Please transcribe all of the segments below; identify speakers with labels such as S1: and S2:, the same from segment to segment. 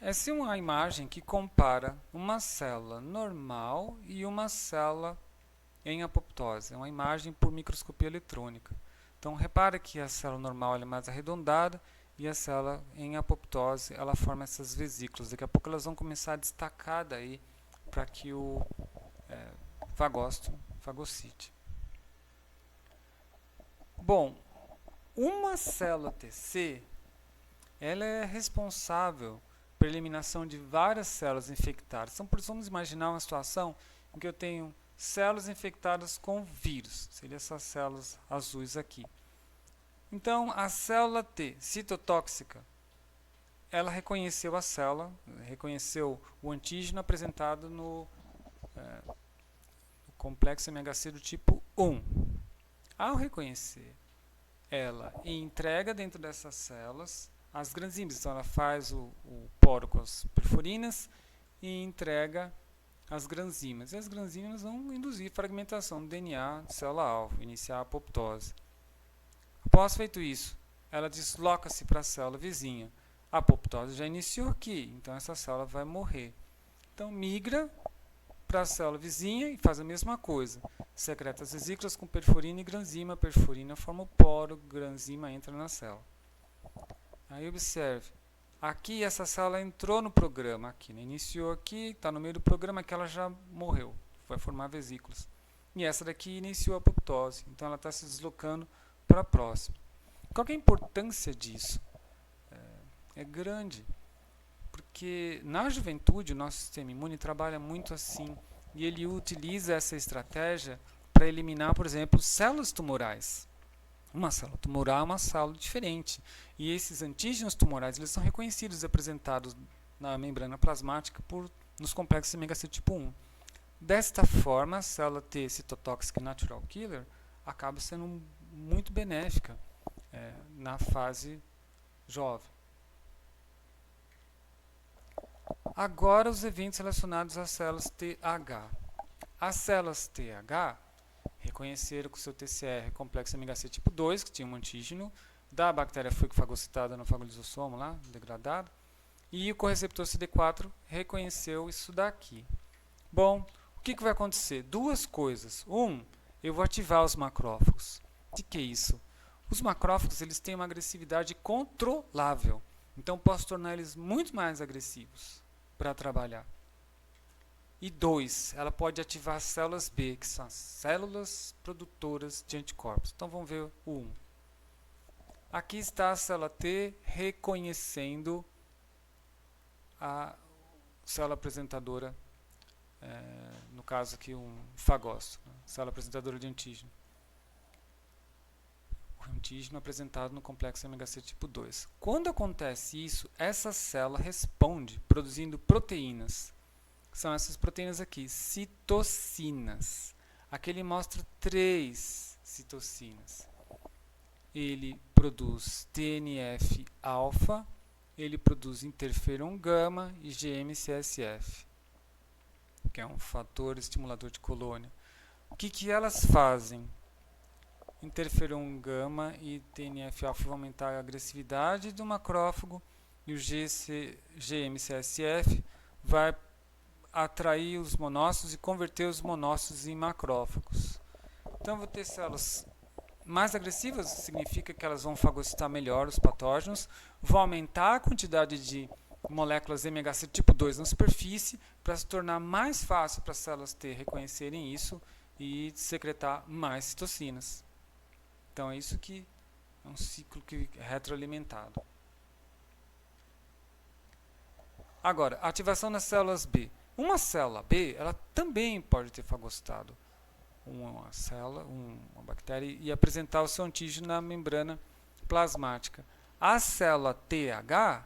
S1: Essa é uma imagem que compara uma célula normal e uma célula em apoptose. É uma imagem por microscopia eletrônica. Então, repara que a célula normal é mais arredondada e a célula em apoptose ela forma essas vesículas. Daqui a pouco elas vão começar a destacar daí para que o fagócito fagocite. Bom, uma célula TC ela é responsável pela eliminação de várias células infectadas. Então, vamos imaginar uma situação em que eu tenho células infectadas com vírus, seriam essas células azuis aqui. Então, a célula T citotóxica, ela reconheceu a célula, reconheceu o antígeno apresentado no complexo MHC do tipo 1. Ao reconhecer, ela entrega dentro dessas células as granzimas. Então, ela faz o poro com as perforinas e entrega as granzimas. E as granzimas vão induzir fragmentação do DNA de célula-alvo, iniciar a apoptose. Após feito isso, ela desloca-se para a célula vizinha. A apoptose já iniciou aqui, então essa célula vai morrer. Então, migra para a célula vizinha e faz a mesma coisa. Secreta as vesículas com perforina e granzima. A perforina forma o poro, granzima entra na célula. Aí observe, aqui essa célula entrou no programa, aqui, né? Iniciou aqui, está no meio do programa que ela já morreu, vai formar vesículas. E essa daqui iniciou a apoptose, então ela está se deslocando para a próxima. Qual que é a importância disso? É grande, porque na juventude o nosso sistema imune trabalha muito assim, e ele utiliza essa estratégia para eliminar, por exemplo, células tumorais. Uma célula tumoral é uma célula diferente. E esses antígenos tumorais eles são reconhecidos e apresentados na membrana plasmática nos complexos MHC tipo 1. Desta forma, a célula T citotóxica natural killer acaba sendo muito benéfica na fase jovem. Agora, os eventos relacionados às células TH. As células TH reconheceram que o seu TCR complexo MHC tipo 2, que tinha um antígeno da bactéria fagocitada no fagolisosomo lá, degradado, e o correceptor CD4 reconheceu isso daqui. Bom, o que vai acontecer? Duas coisas. Eu vou ativar os macrófagos. De que é isso? Os macrófagos eles têm uma agressividade controlável, então posso tornar eles muito mais agressivos para trabalhar. E 2, ela pode ativar as células B, que são as células produtoras de anticorpos. Então vamos ver o 1. Aqui está a célula T reconhecendo a célula apresentadora, no caso aqui um fagócito, né? Célula apresentadora de antígeno. O antígeno apresentado no complexo MHC tipo 2. Quando acontece isso, essa célula responde produzindo proteínas. São essas proteínas aqui, citocinas. Aqui ele mostra 3 citocinas. Ele produz TNF-alfa, ele produz interferon gama e GM-CSF, que é um fator estimulador de colônia. O que elas fazem? Interferon gama e TNF-alfa vão aumentar a agressividade do macrófago e o GM-CSF vai atrair os monócitos e converter os monócitos em macrófagos. Então, vou ter células mais agressivas, significa que elas vão fagocitar melhor os patógenos, vão aumentar a quantidade de moléculas MHC tipo 2 na superfície para se tornar mais fácil para as células T reconhecerem isso e secretar mais citocinas. Então, é isso que é um ciclo que é retroalimentado. Agora, a ativação das células B. Uma célula B, ela também pode ter fagocitado uma célula, uma bactéria e apresentar o seu antígeno na membrana plasmática. A célula TH,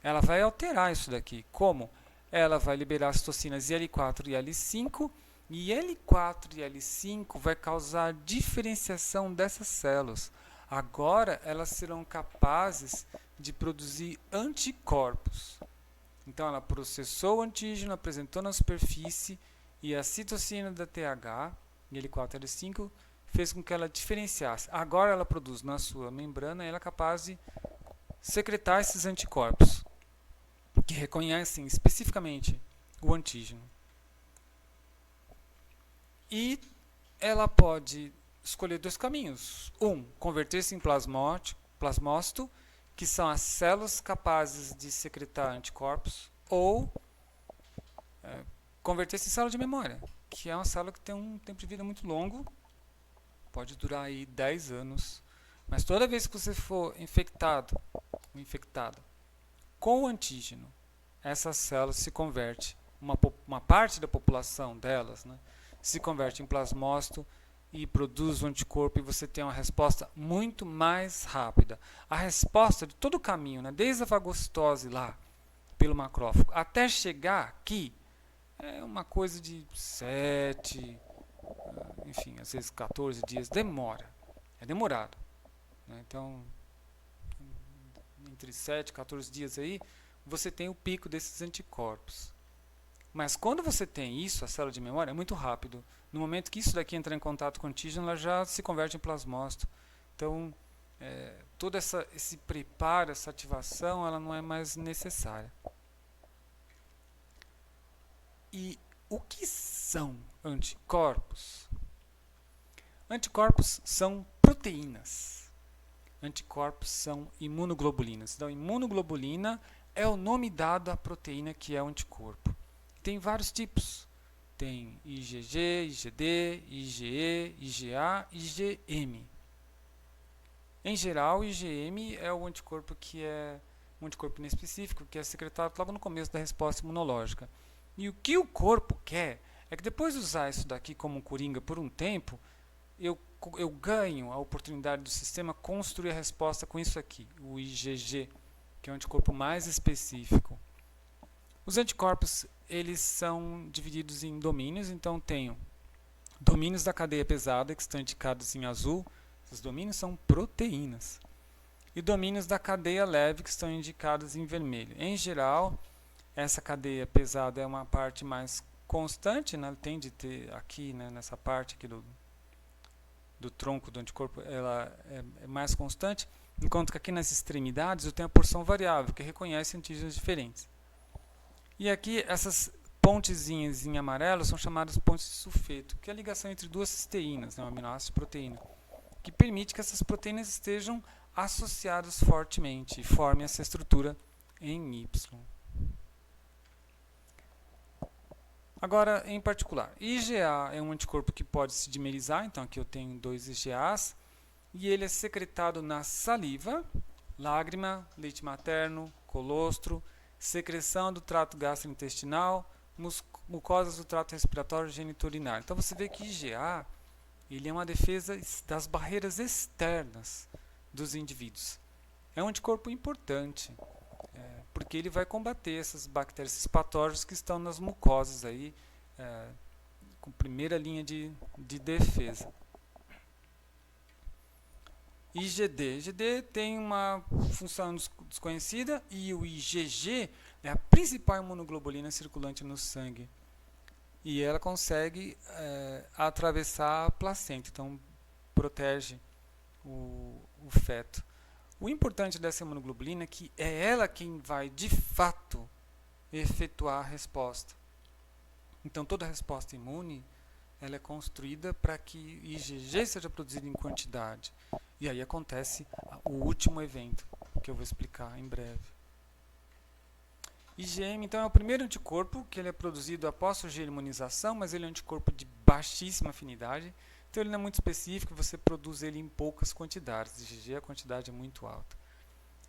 S1: ela vai alterar isso daqui. Como? Ela vai liberar as citocinas IL4 e L5, e L4 e L5 vai causar diferenciação dessas células. Agora, elas serão capazes de produzir anticorpos. Então, ela processou o antígeno, apresentou na superfície e a citocina da TH, L4 e L5, fez com que ela diferenciasse. Agora, ela produz na sua membrana e ela é capaz de secretar esses anticorpos. que reconhecem especificamente o antígeno. E ela pode escolher dois caminhos. Converter-se em plasmócito, que são as células capazes de secretar anticorpos, ou converter-se em célula de memória, que é uma célula que tem um tempo de vida muito longo, pode durar aí 10 anos, mas toda vez que você for infectado ou infectada com o antígeno, essas células se convertem, uma parte da população delas, né, se converte em plasmócito e produz o anticorpo, e você tem uma resposta muito mais rápida. A resposta de todo o caminho, né, desde a fagocitose lá, pelo macrófago, até chegar aqui, é uma coisa de 7, enfim, às vezes 14 dias, demora. É demorado. Né? Então, entre 7 e 14 dias aí, você tem o pico desses anticorpos. Mas quando você tem isso, a célula de memória, é muito rápido. No momento que isso daqui entra em contato com o antígeno, ela já se converte em plasmócito. Então, todo esse preparo, essa ativação, ela não é mais necessária. E o que são anticorpos? Anticorpos são proteínas. Anticorpos são imunoglobulinas. Então, imunoglobulina é o nome dado à proteína que é o anticorpo. Tem vários tipos. Tem IgG, IgD, IgE, IgA, IgM. Em geral, o IgM é o anticorpo que é um anticorpo inespecífico, que é secretado logo no começo da resposta imunológica. E o que o corpo quer é que depois de usar isso daqui como coringa por um tempo, eu ganho a oportunidade do sistema construir a resposta com isso aqui, o IgG, que é o anticorpo mais específico. Os anticorpos, eles são divididos em domínios, então tenho domínios da cadeia pesada, que estão indicados em azul, esses domínios são proteínas, e domínios da cadeia leve, que estão indicados em vermelho. Em geral, essa cadeia pesada é uma parte mais constante, né? Tende a ter aqui, né, nessa parte aqui do tronco do anticorpo, ela é mais constante, enquanto que aqui nas extremidades eu tenho a porção variável, que reconhece antígenos diferentes. E aqui essas pontezinhas em amarelo são chamadas pontes de sulfeto, que é a ligação entre duas cisteínas, né, um aminoácido e proteína, que permite que essas proteínas estejam associadas fortemente e formem essa estrutura em Y. Agora, em particular, IgA é um anticorpo que pode se dimerizar, então aqui eu tenho 2 IgAs, e ele é secretado na saliva, lágrima, leite materno, colostro, secreção do trato gastrointestinal, mucosas do trato respiratório, geniturinário. Então você vê que IgA ele é uma defesa das barreiras externas dos indivíduos. É um anticorpo importante, porque ele vai combater essas bactérias, esses patógenos que estão nas mucosas aí, com primeira linha de defesa. IgD tem uma função desconhecida, e o IgG é a principal imunoglobulina circulante no sangue. E ela consegue atravessar a placenta, então protege o feto. O importante dessa imunoglobulina é que é ela quem vai, de fato, efetuar a resposta. Então, toda resposta imune ela é construída para que IgG seja produzido em quantidade. E aí acontece o último evento, que eu vou explicar em breve. IgM, então, é o primeiro anticorpo que ele é produzido após surgir a imunização, mas ele é um anticorpo de baixíssima afinidade. Então ele não é muito específico, você produz ele em poucas quantidades. IgG a quantidade é muito alta.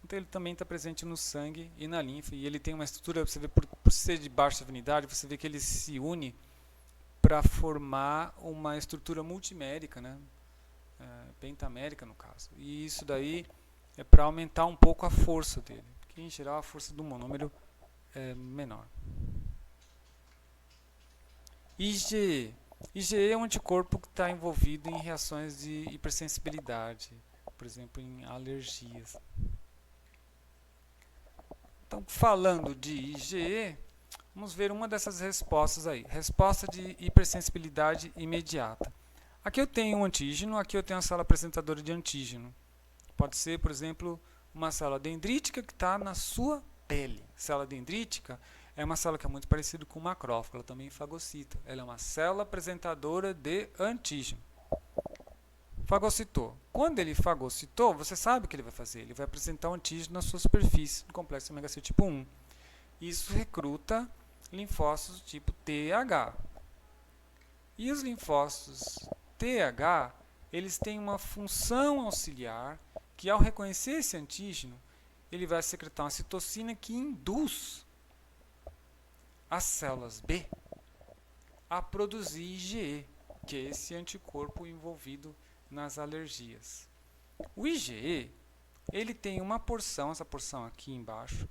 S1: Então ele também está presente no sangue e na linfa, e ele tem uma estrutura, você vê, por ser de baixa afinidade, você vê que ele se une para formar uma estrutura multimérica, né? Pentamérica no caso. E isso daí é para aumentar um pouco a força dele, porque em geral a força do monômero é menor. IgE é um anticorpo que está envolvido em reações de hipersensibilidade, por exemplo, em alergias. Então, falando de IgE, vamos ver uma dessas respostas aí. Resposta de hipersensibilidade imediata. Aqui eu tenho um antígeno, aqui eu tenho a célula apresentadora de antígeno. Pode ser, por exemplo, uma célula dendrítica que está na sua pele. célula dendrítica é uma célula que é muito parecida com o macrófago, ela também fagocita. Ela é uma célula apresentadora de antígeno. Fagocitou. Quando ele fagocitou, você sabe o que ele vai fazer. Ele vai apresentar um antígeno na sua superfície do complexo ômega C tipo 1. Isso recruta linfócitos tipo TH. E os linfócitos TH, eles têm uma função auxiliar que, ao reconhecer esse antígeno, ele vai secretar uma citocina que induz as células B a produzir IgE, que é esse anticorpo envolvido nas alergias. O IgE, ele tem uma porção, essa porção aqui embaixo,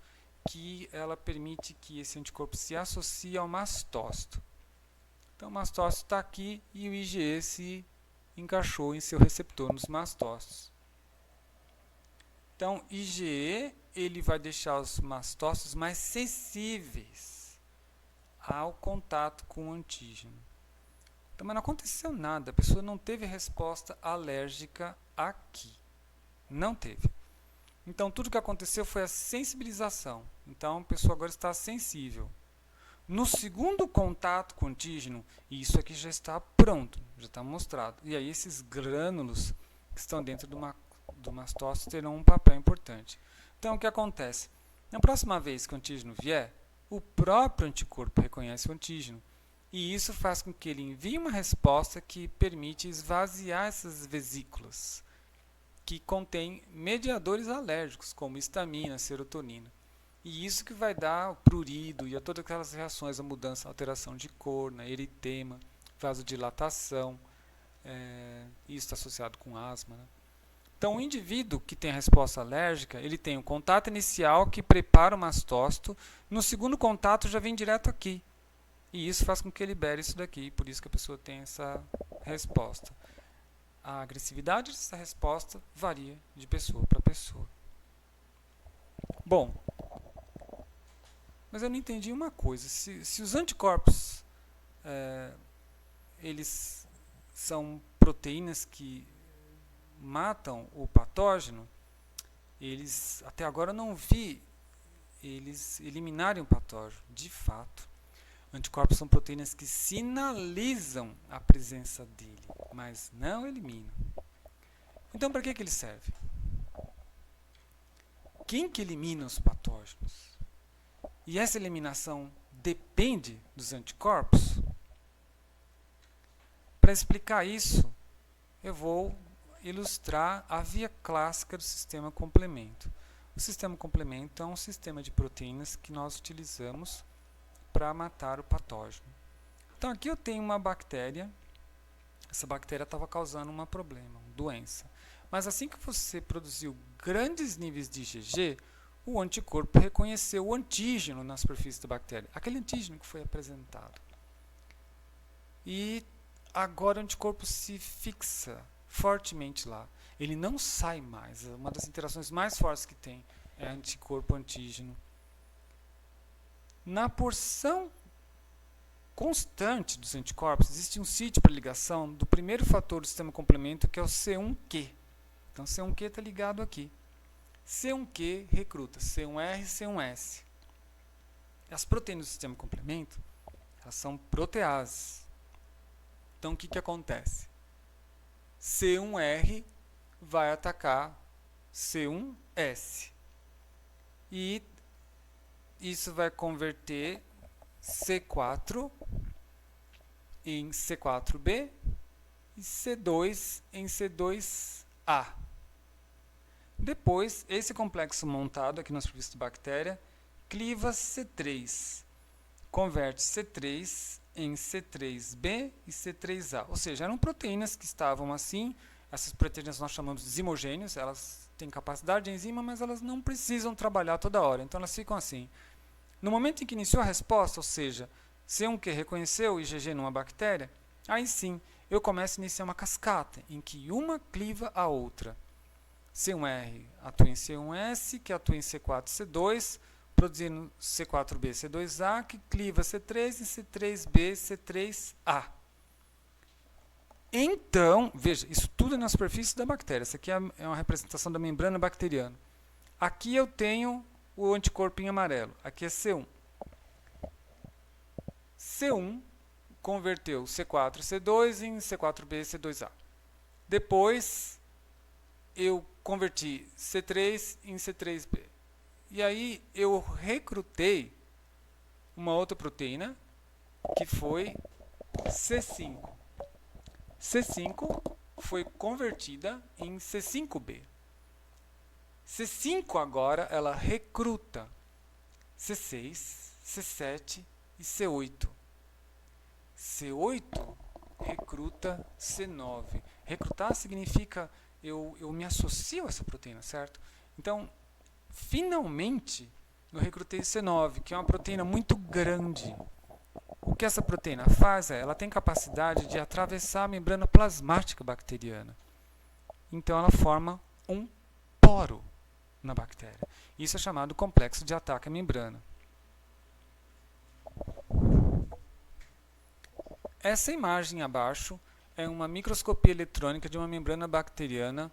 S1: que ela permite que esse anticorpo se associe ao mastócito. Então, o mastócito está aqui e o IgE se encaixou em seu receptor nos mastócitos. Então, IgE ele vai deixar os mastócitos mais sensíveis ao contato com o antígeno. Então, mas não aconteceu nada, a pessoa não teve resposta alérgica aqui. Não teve. Então, tudo que aconteceu foi a sensibilização. Então, a pessoa agora está sensível. No segundo contato com o antígeno, isso aqui já está pronto, já está mostrado. E aí, esses grânulos que estão dentro do mastócito terão um papel importante. Então, o que acontece? Na próxima vez que o antígeno vier, o próprio anticorpo reconhece o antígeno. E isso faz com que ele envie uma resposta que permite esvaziar essas vesículas, que contêm mediadores alérgicos, como histamina, serotonina. E isso que vai dar o prurido e a todas aquelas reações, a mudança, a alteração de cor, eritema, vasodilatação, isso está associado com asma. Então, o indivíduo que tem a resposta alérgica, ele tem um contato inicial que prepara o mastócito, no segundo contato já vem direto aqui. E isso faz com que ele libere isso daqui, por isso que a pessoa tem essa resposta. A agressividade dessa resposta varia de pessoa para pessoa. Bom, mas eu não entendi uma coisa. Se os anticorpos, eles são proteínas que matam o patógeno, eles, até agora eu não vi eles eliminarem o patógeno, de fato. Anticorpos são proteínas que sinalizam a presença dele, mas não eliminam. Então, para que ele serve? Quem que elimina os patógenos? E essa eliminação depende dos anticorpos? Para explicar isso, eu vou ilustrar a via clássica do sistema complemento. O sistema complemento é um sistema de proteínas que nós utilizamos para matar o patógeno. Então, aqui eu tenho uma bactéria. Essa bactéria estava causando um problema, uma doença. Mas assim que você produziu grandes níveis de IgG, o anticorpo reconheceu o antígeno na superfície da bactéria, aquele antígeno que foi apresentado. E agora o anticorpo se fixa fortemente lá. Ele não sai mais. Uma das interações mais fortes que tem é anticorpo-antígeno. Na porção constante dos anticorpos, existe um sítio para ligação do primeiro fator do sistema complemento, que é o C1q. Então, C1q está ligado aqui. C1q recruta C1R e C1S. As proteínas do sistema complemento, elas são proteases. Então, o que acontece? C1R vai atacar C1S. E isso vai converter C4 em C4b e C2 em C2a. Depois, esse complexo montado aqui na superfície da bactéria cliva C3, converte C3 em C3b e C3a. Ou seja, eram proteínas que estavam assim. Essas proteínas nós chamamos de zimogênios, elas têm capacidade de enzima, mas elas não precisam trabalhar toda hora, então elas ficam assim. No momento em que iniciou a resposta, ou seja, C1q reconheceu o IgG numa bactéria, aí sim, eu começo a iniciar uma cascata, em que uma cliva a outra. C1R atua em C1S, que atua em C4 e C2, produzindo C4b e C2a, que cliva C3 em C3b e C3a. Então, veja, isso tudo é na superfície da bactéria. Isso aqui é uma representação da membrana bacteriana. Aqui eu tenho o anticorpo em amarelo. Aqui é C1. C1 converteu C4 e C2 em C4b e C2a. Depois eu converti C3 em C3b. E aí eu recrutei uma outra proteína que foi C5. C5 foi convertida em C5b. C5 agora ela recruta C6, C7 e C8. C8 recruta C9. Recrutar significa eu me associo a essa proteína, certo? Então, finalmente, eu recrutei C9, que é uma proteína muito grande. O que essa proteína faz ela tem capacidade de atravessar a membrana plasmática bacteriana. Então, ela forma um poro na bactéria. Isso é chamado complexo de ataque à membrana. Essa imagem abaixo é uma microscopia eletrônica de uma membrana bacteriana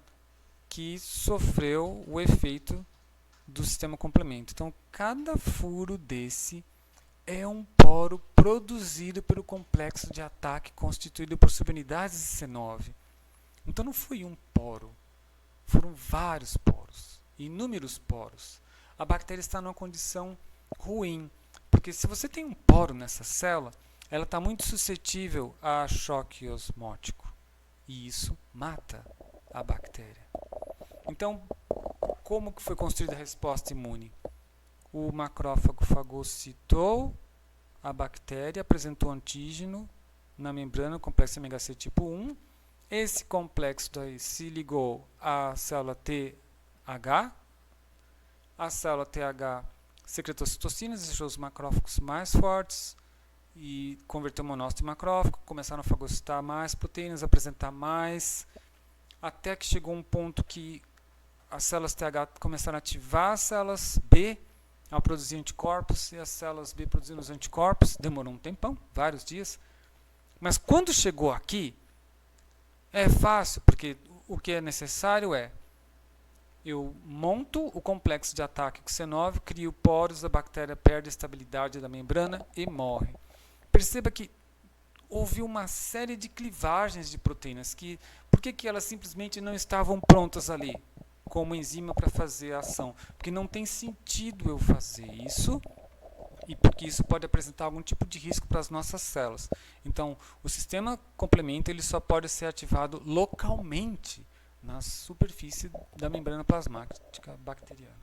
S1: que sofreu o efeito do sistema complemento. Então, cada furo desse é um poro produzido pelo complexo de ataque constituído por subunidades de C9. Então, não foi um poro, foram vários poros, inúmeros poros. A bactéria está numa condição ruim, porque se você tem um poro nessa célula, ela está muito suscetível a choque osmótico e isso mata a bactéria. Então, como que foi construída a resposta imune? O macrófago fagocitou a bactéria, apresentou antígeno na membrana complexo MHC tipo 1. Esse complexo daí se ligou à célula TH. A célula TH secretou citocinas, deixou os macrófagos mais fortes e converteu o monócito em macrófago, começaram a fagocitar mais proteínas, apresentar mais, até que chegou um ponto que as células TH começaram a ativar as células B a produzir anticorpos, e as células B produzindo os anticorpos. Demorou um tempão, vários dias. Mas quando chegou aqui, é fácil, porque o que é necessário é eu monto o complexo de ataque com C9, crio poros, a bactéria perde a estabilidade da membrana e morre. Perceba que houve uma série de clivagens de proteínas. Por que elas simplesmente não estavam prontas ali, como enzima para fazer a ação? Porque não tem sentido eu fazer isso, e porque isso pode apresentar algum tipo de risco para as nossas células. Então, o sistema complemento ele só pode ser ativado localmente na superfície da membrana plasmática bacteriana.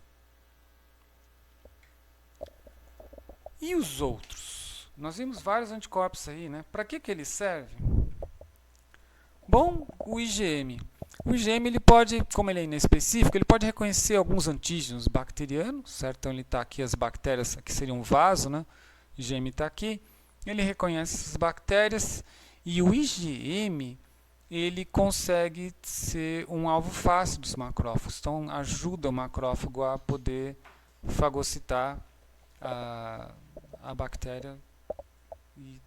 S1: E os outros? Nós vimos vários anticorpos aí, né? Para que ele serve? Bom, o IgM. O IgM, ele pode, como ele é inespecífico, ele pode reconhecer alguns antígenos bacterianos, certo? Então ele está aqui, as bactérias, aqui seria um vaso, né? O IgM está aqui, ele reconhece essas bactérias e o IgM, ele consegue ser um alvo fácil dos macrófagos, então ajuda o macrófago a poder fagocitar a bactéria e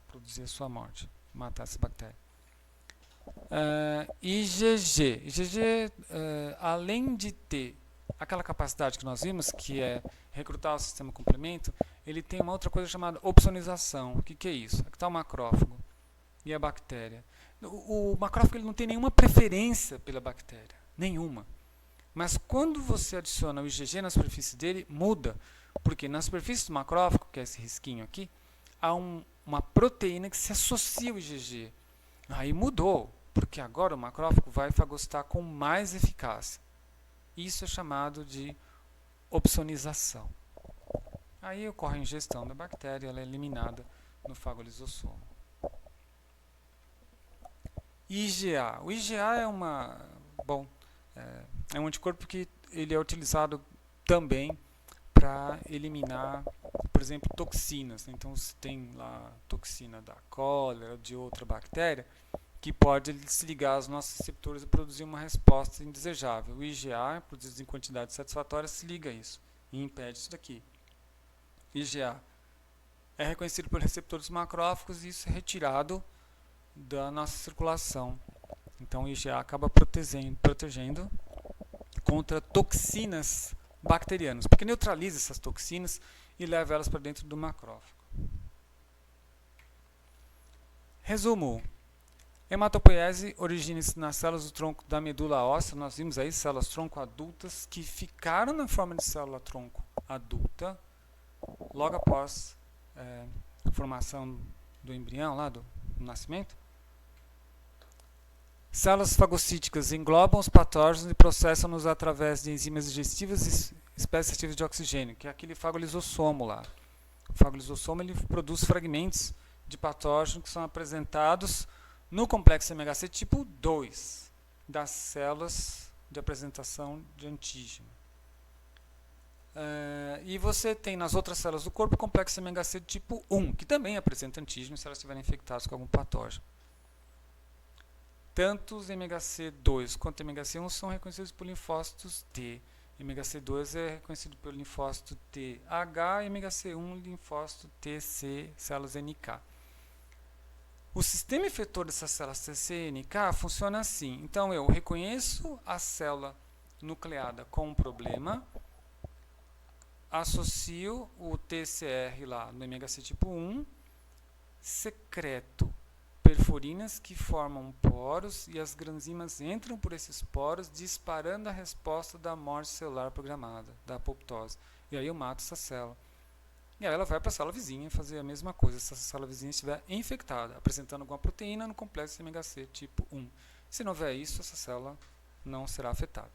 S1: produzir a sua morte, matar essa bactéria. IgG, além de ter aquela capacidade que nós vimos, que é recrutar o sistema complemento, ele tem uma outra coisa chamada opsonização. O que é isso? Aqui está o macrófago e a bactéria. O macrófago ele não tem nenhuma preferência pela bactéria, nenhuma. Mas quando você adiciona o IgG na superfície dele, muda. Porque na superfície do macrófago, que é esse risquinho aqui, há uma proteína que se associa ao IgG. Aí mudou, porque agora o macrófago vai fagocitar com mais eficácia. Isso é chamado de opsonização. Aí ocorre a ingestão da bactéria, ela é eliminada no fagolisossomo. IgA. O IgA é um anticorpo que ele é utilizado também para eliminar, por exemplo, toxinas. Então, se tem lá toxina da cólera ou de outra bactéria, que pode se ligar aos nossos receptores e produzir uma resposta indesejável. O IgA, produzido em quantidade satisfatória, se liga a isso e impede isso daqui. IgA é reconhecido por receptores macrófagos e isso é retirado da nossa circulação. Então, o IgA acaba protegendo contra toxinas bacterianos, porque neutraliza essas toxinas e leva elas para dentro do macrófago. Resumo: hematopoiese origina-se nas células do tronco da medula óssea. Nós vimos aí células tronco adultas que ficaram na forma de célula tronco adulta logo após a formação do embrião, lá do nascimento. Células fagocíticas englobam os patógenos e processam-nos através de enzimas digestivas e espécies ativas de oxigênio, que é aquele fagolizossomo lá. O fagolizossomo ele produz fragmentos de patógeno que são apresentados no complexo MHC tipo 2 das células de apresentação de antígeno. E você tem nas outras células do corpo o complexo MHC tipo 1, que também apresenta antígeno se elas estiverem infectadas com algum patógeno. Tanto os MHC2 quanto o MHC1 são reconhecidos por linfócitos T. MHC2 é reconhecido pelo linfócito TH e MHC1 linfócito TC, células NK. O sistema efetor dessas células TC-NK funciona assim. Então, eu reconheço a célula nucleada com um problema, associo o TCR lá no MHC tipo 1, secreto perforinas que formam poros e as granzimas entram por esses poros, disparando a resposta da morte celular programada, da apoptose. E aí eu mato essa célula. E aí ela vai para a célula vizinha fazer a mesma coisa, se essa célula vizinha estiver infectada, apresentando alguma proteína no complexo MHC tipo 1. Se não houver isso, essa célula não será afetada.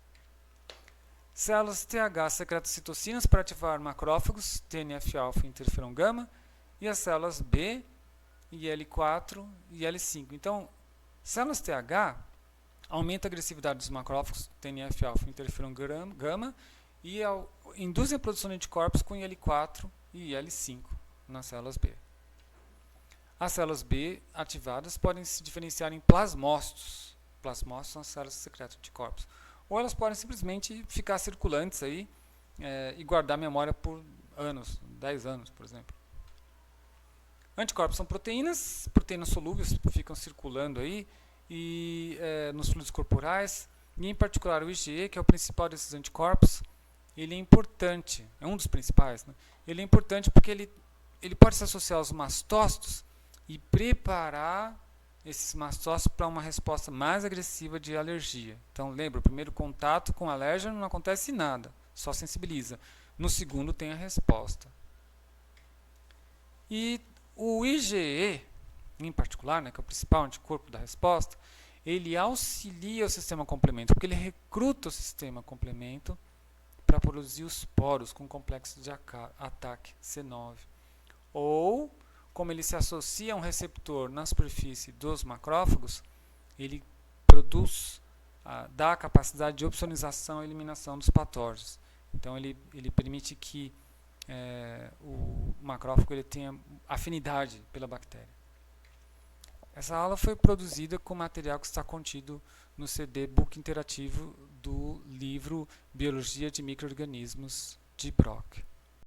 S1: Células TH secretam citocinas para ativar macrófagos, TNF-alfa e interferon gama, e as células B, IL-4 e IL-5. Então, células TH aumentam a agressividade dos macrófagos, TNF-alfa e interferon gama, e induzem a produção de anticorpos com IL-4 e IL-5 nas células B. As células B ativadas podem se diferenciar em plasmócitos. Plasmócitos são as células que secretam anticorpos. Ou elas podem simplesmente ficar circulantes aí e guardar memória por anos, 10 anos, por exemplo. Anticorpos são proteínas solúveis, ficam circulando aí e nos fluidos corporais, e em particular o IgE, que é o principal desses anticorpos. Ele é importante, é um dos principais, né? Ele é importante porque ele pode se associar aos mastócitos e preparar esses mastócitos para uma resposta mais agressiva de alergia. Então, lembra, o primeiro contato com o alérgeno não acontece nada, só sensibiliza. No segundo tem a resposta. E o IgE, em particular, né, que é o principal anticorpo da resposta, ele auxilia o sistema complemento, porque ele recruta o sistema complemento para produzir os poros com complexo de ataque C9. Ou, como ele se associa a um receptor na superfície dos macrófagos, ele produz, dá a capacidade de opsonização e eliminação dos patógenos. Então, ele permite que o macrófago ele tenha afinidade pela bactéria. Essa aula foi produzida com material que está contido no CD Book interativo do livro Biologia de Micro-Organismos de Brock.